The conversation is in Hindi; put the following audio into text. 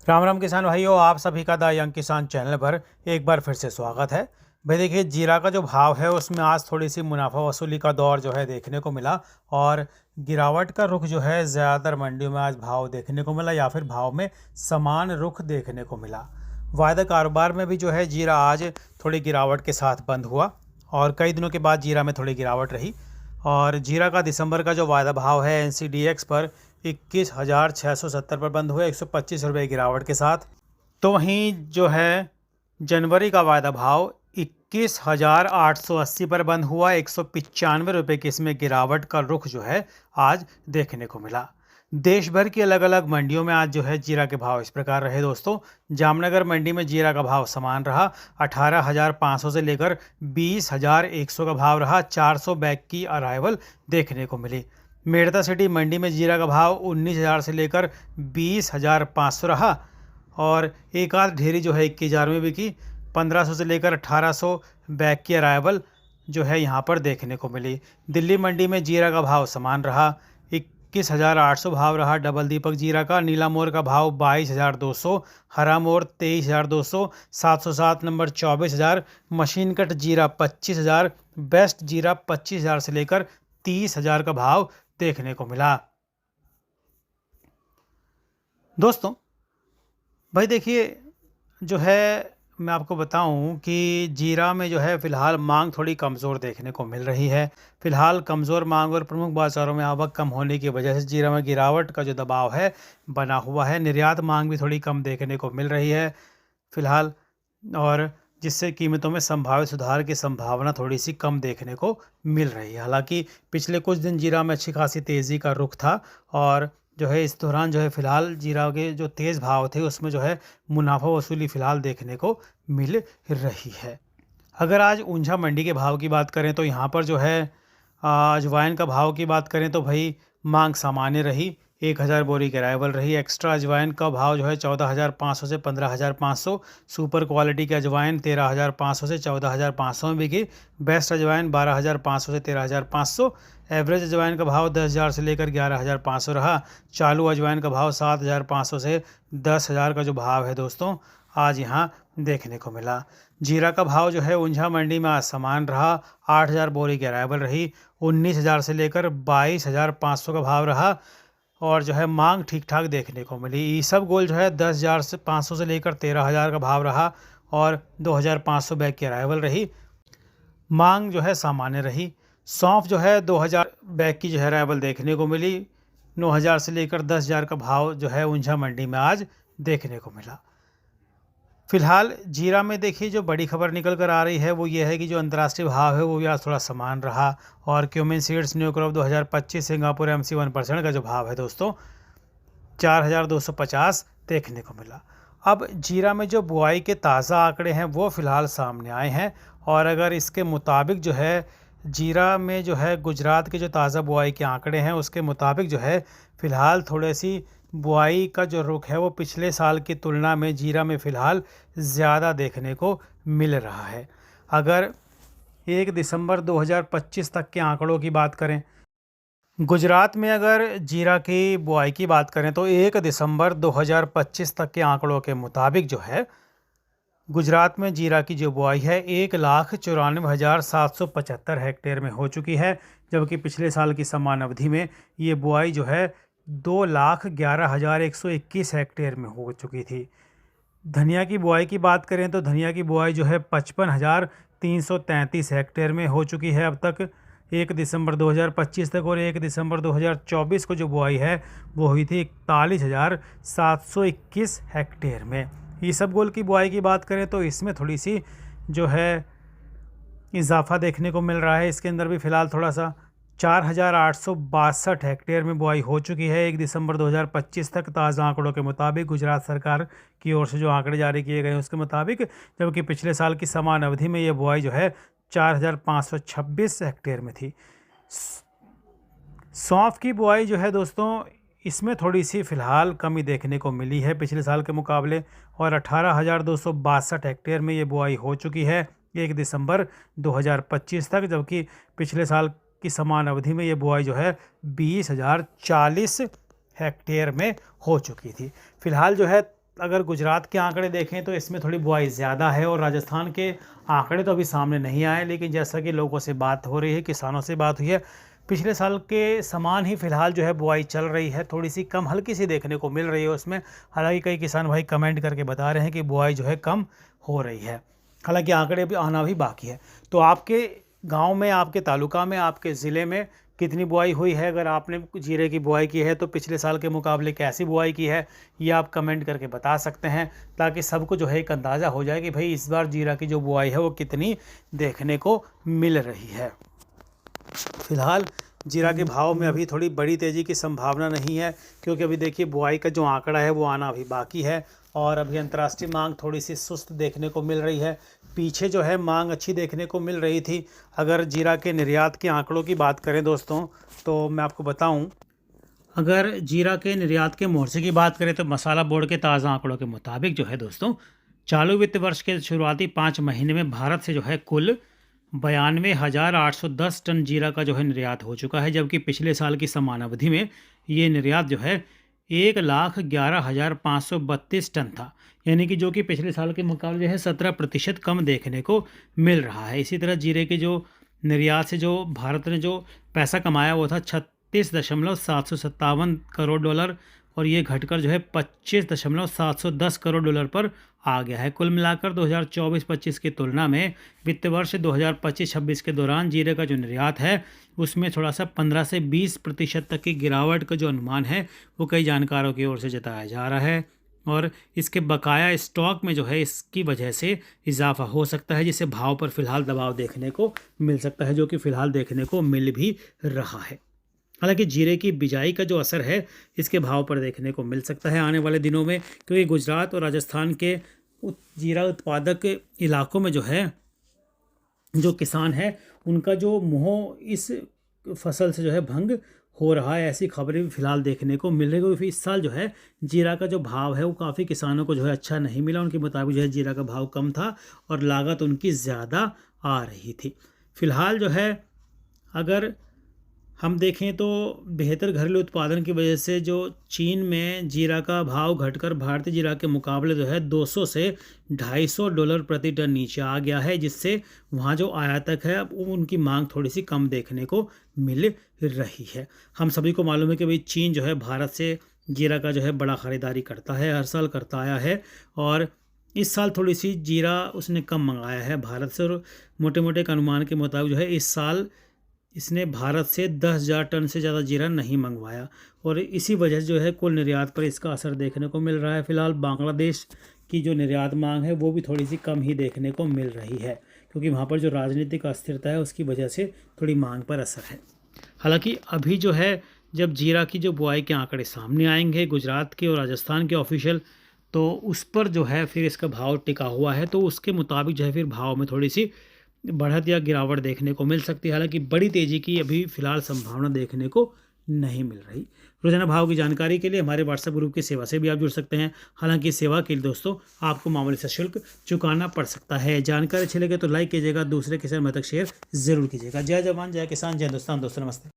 राम राम किसान भाइयों, आप सभी का द यंग किसान चैनल पर एक बार फिर से स्वागत है। भाई देखिए, जीरा का जो भाव है उसमें आज थोड़ी सी मुनाफा वसूली का दौर जो है देखने को मिला और गिरावट का रुख जो है ज़्यादातर मंडियों में आज भाव देखने को मिला या फिर भाव में समान रुख देखने को मिला। वायदा कारोबार में भी जो है जीरा आज थोड़ी गिरावट के साथ बंद हुआ और कई दिनों के बाद जीरा में थोड़ी गिरावट रही। और जीरा का दिसंबर का जो वायदा भाव है NCDX पर 21,670 पर बंद हुए 125 रुपये गिरावट के साथ। तो वहीं जो है जनवरी का वायदा भाव 21,880 पर बंद हुआ 195 रुपये की इसमें गिरावट का रुख जो है आज देखने को मिला। देश भर की अलग अलग मंडियों में आज जो है जीरा के भाव इस प्रकार रहे दोस्तों। जामनगर मंडी में जीरा का भाव समान रहा, 18,500 से लेकर 20,100 का भाव रहा। 400 बैग की अराइवल देखने को मिली। मेड़ता सिटी मंडी में जीरा का भाव 19,000 से लेकर 20,500 रहा और एक आध ढेरी जो है 21,000 में बिकी। 1500 से लेकर 1800 बैग की अराइवल जो है यहाँ पर देखने को मिली। दिल्ली मंडी में जीरा का भाव समान रहा, 21,800 भाव रहा डबल दीपक जीरा का। नीला मोर का भाव 22,200, हरा मोर 23,200, 707 नंबर 24,000, मशीन कट जीरा 25,000, बेस्ट जीरा 25,000 से लेकर 30,000 का भाव देखने को मिला। दोस्तों भाई देखिए, जो है मैं आपको बताऊं कि जीरा में जो है फ़िलहाल मांग थोड़ी कमज़ोर देखने को मिल रही है। फ़िलहाल कमज़ोर मांग और प्रमुख बाज़ारों में आवक कम होने की वजह से जीरा में गिरावट का जो दबाव है बना हुआ है। निर्यात मांग भी थोड़ी कम देखने को मिल रही है फ़िलहाल, और जिससे कीमतों में संभावित सुधार की संभावना थोड़ी सी कम देखने को मिल रही है। हालांकि पिछले कुछ दिन जीरा में अच्छी खासी तेज़ी का रुख था और जो है इस दौरान जो है फ़िलहाल जीरा के जो तेज़ भाव थे उसमें जो है मुनाफा वसूली फ़िलहाल देखने को मिल रही है। अगर आज ऊंझा मंडी के भाव की बात करें तो यहाँ पर जो है अजवाइन का भाव की बात करें तो भाई मांग सामान्य रही। 1,000 बोरी की अराइवल रही। एक्स्ट्रा अजवाइन का भाव जो है 14,500 से 15,500। सुपर क्वालिटी की अजवाइन 13,500 से 14,500 में बिकी। बेस्ट अजवाइन 12,500 से 13,500। एवरेज अजवाइन का भाव 10,000 से लेकर 11,500 रहा। चालू अजवाइन का भाव 7,500 से 10,000 का जो भाव है दोस्तों आज यहाँ देखने को मिला। जीरा का भाव जो है ऊंझा मंडी में आज समान रहा। 8,000 बोरी की अराइवल रही। 19,000 से लेकर 22,500 का भाव रहा और जो है मांग ठीक ठाक देखने को मिली। ईसबगोल जो है 10,000 से 500 से लेकर 13,000 का भाव रहा और 2,500 बैग की अराइवल रही। मांग जो है सामान्य रही। सौंफ जो है 2,000 बैग की जो है अराइवल देखने को मिली। 9,000 से लेकर 10,000 का भाव जो है ऊंझा मंडी में आज देखने को मिला। फिलहाल जीरा में देखिए जो बड़ी खबर निकल कर आ रही है वो ये है कि जो अंतर्राष्ट्रीय भाव है वो भी आज थोड़ा समान रहा और cumin seeds new crop 2025 Singapore MC 1% का जो भाव है दोस्तों 4,250 देखने को मिला। अब जीरा में जो बुआई के ताज़ा आंकड़े हैं वो फ़िलहाल सामने आए हैं और अगर इसके मुताबिक जो है जीरा में जो है गुजरात के जो ताज़ा बुआई के आंकड़े हैं उसके मुताबिक जो है फ़िलहाल थोड़ी सी बुआई का जो रुख है वो पिछले साल की तुलना में जीरा में फ़िलहाल ज़्यादा देखने को मिल रहा है। अगर 1 दिसंबर 2025 तक के आंकड़ों की बात करें, गुजरात में अगर जीरा की बुआई की बात करें तो 1 दिसंबर 2025 तक के आंकड़ों के मुताबिक जो है गुजरात में जीरा की जो बुआई है 1,94,775 हेक्टेयर में हो चुकी है, जबकि पिछले साल की समान अवधि में ये बुआई जो है 2,11,121 हेक्टेयर में हो चुकी थी। धनिया की बुआई की बात करें तो धनिया की बुआई जो है 55,333 हेक्टेयर में हो चुकी है अब तक 1 दिसंबर 2025 तक, और 1 दिसंबर 2024 को जो बुआई है वो हुई थी 41,721 हेक्टेयर में। ईसबगोल की बुआई की बात करें तो इसमें थोड़ी सी जो है इजाफा देखने को मिल रहा है। इसके अंदर भी फ़िलहाल थोड़ा सा 4,862 हेक्टेयर में बुआई हो चुकी है 1 दिसंबर 2025 तक ताज़ा आंकड़ों के मुताबिक, गुजरात सरकार की ओर से जो आंकड़े जारी किए गए हैं उसके मुताबिक, जबकि पिछले साल की समान अवधि में ये बुआई जो है 4,526 हेक्टेयर में थी। सौंफ की बुआई जो है दोस्तों इसमें थोड़ी सी फ़िलहाल कमी देखने को मिली है पिछले साल के मुकाबले और 18,262 हेक्टेयर में ये बुआई हो चुकी है 1 दिसंबर 2025 तक, जबकि पिछले साल की समान अवधि में ये बुआई जो है 20,040 हेक्टेयर में हो चुकी थी। फिलहाल जो है अगर गुजरात के आंकड़े देखें तो इसमें थोड़ी बुआई ज़्यादा है, और राजस्थान के आंकड़े तो अभी सामने नहीं आए, लेकिन जैसा कि लोगों से बात हो रही है, किसानों से बात हुई है, पिछले साल के समान ही फ़िलहाल जो है बुआई चल रही है, थोड़ी सी कम हल्की सी देखने को मिल रही है उसमें। हालांकि कई किसान भाई कमेंट करके बता रहे हैं कि बुआई जो है कम हो रही है, हालांकि आंकड़े भी आना भी बाकी है। तो आपके गांव में, आपके तालुका में, आपके ज़िले में कितनी बुआई हुई है? अगर आपने जीरे की बुआई की है तो पिछले साल के मुकाबले कैसी बुआई की है, ये आप कमेंट करके बता सकते हैं, ताकि सबको जो है एक अंदाज़ा हो जाए कि भाई इस बार जीरा की जो बुआई है वो कितनी देखने को मिल रही है। फ़िलहाल जीरा के भाव में अभी थोड़ी बड़ी तेज़ी की संभावना नहीं है, क्योंकि अभी देखिए बुआई का जो आंकड़ा है वो आना अभी बाकी है, और अभी अंतर्राष्ट्रीय मांग थोड़ी सी सुस्त देखने को मिल रही है। पीछे जो है मांग अच्छी देखने को मिल रही थी। अगर जीरा के निर्यात के आंकड़ों की बात करें दोस्तों, तो मैं आपको बताऊं, अगर जीरा के निर्यात के मोर्चे की बात करें तो मसाला बोर्ड के ताज़ा आंकड़ों के मुताबिक जो है दोस्तों, चालू वित्त वर्ष के शुरुआती 5 महीने में भारत से जो है कुल 92,810 टन जीरा का जो है निर्यात हो चुका है, जबकि पिछले साल की समान अवधि में ये निर्यात जो है 1,11,532 टन था, यानी कि जो कि पिछले साल के मुकाबले जो है 17% कम देखने को मिल रहा है। इसी तरह जीरे के जो निर्यात से जो भारत ने जो पैसा कमाया वो था 36,757 करोड़ डॉलर, और ये घटकर जो है 25,710 करोड़ डॉलर पर आ गया है। कुल मिलाकर 2024-25 की तुलना में वित्त वर्ष 2025-26 के दौरान जीरे का जो निर्यात है उसमें थोड़ा सा 15 से 20% तक की गिरावट का जो अनुमान है वो कई जानकारों की ओर से जताया जा रहा है, और इसके बकाया स्टॉक में जो है इसकी वजह से इजाफा हो सकता है, जिससे भाव पर फिलहाल दबाव देखने को मिल सकता है, जो कि फिलहाल देखने को मिल भी रहा है। हालांकि जीरे की बिजाई का जो असर है इसके भाव पर देखने को मिल सकता है आने वाले दिनों में, क्योंकि गुजरात और राजस्थान के जीरा उत्पादक इलाकों में जो है जो किसान है उनका जो मुँह इस फसल से जो है भंग हो रहा है, ऐसी खबरें भी फिलहाल देखने को मिल रही है। क्योंकि इस साल जो है जीरा का जो भाव है वो काफ़ी किसानों को जो है अच्छा नहीं मिला, उनके मुताबिक जो है जीरा का भाव कम था और लागत उनकी ज़्यादा आ रही थी। फिलहाल जो है अगर हम देखें तो बेहतर घरेलू उत्पादन की वजह से जो चीन में जीरा का भाव घटकर भारतीय जीरा के मुकाबले जो है 200 से $250 प्रति टन नीचे आ गया है, जिससे वहाँ जो आयातक है उनकी मांग थोड़ी सी कम देखने को मिल रही है। हम सभी को मालूम है कि भाई चीन जो है भारत से जीरा का जो है बड़ा ख़रीदारी करता है, हर साल करता आया है, और इस साल थोड़ी सी जीरा उसने कम मंगाया है भारत से, और मोटे मोटे के अनुमान के मुताबिक जो है इस साल इसने भारत से 10,000 टन से ज़्यादा जीरा नहीं मंगवाया, और इसी वजह से जो है कुल निर्यात पर इसका असर देखने को मिल रहा है। फिलहाल बांग्लादेश की जो निर्यात मांग है वो भी थोड़ी सी कम ही देखने को मिल रही है, क्योंकि वहाँ पर जो राजनीतिक अस्थिरता है उसकी वजह से थोड़ी मांग पर असर है। हालांकि अभी जो है जब जीरा की जो बुआई के आंकड़े सामने आएंगे गुजरात के और राजस्थान के ऑफिशियल, तो उस पर जो है फिर इसका भाव टिका हुआ है, तो उसके मुताबिक जो है फिर भाव में थोड़ी सी बढ़त या गिरावट देखने को मिल सकती है। हालांकि बड़ी तेज़ी की अभी फ़िलहाल संभावना देखने को नहीं मिल रही। रोजाना भाव की जानकारी के लिए हमारे व्हाट्सएप ग्रुप की सेवा से भी आप जुड़ सकते हैं। हालांकि सेवा के लिए दोस्तों आपको मामूली सा शुल्क चुकाना पड़ सकता है। जानकारी अच्छी लगे तो लाइक कीजिएगा, दूसरे किसान तक शेयर ज़रूर कीजिएगा। जय जवान जय किसान, जय हिंदुस्तान। दोस्तों नमस्ते।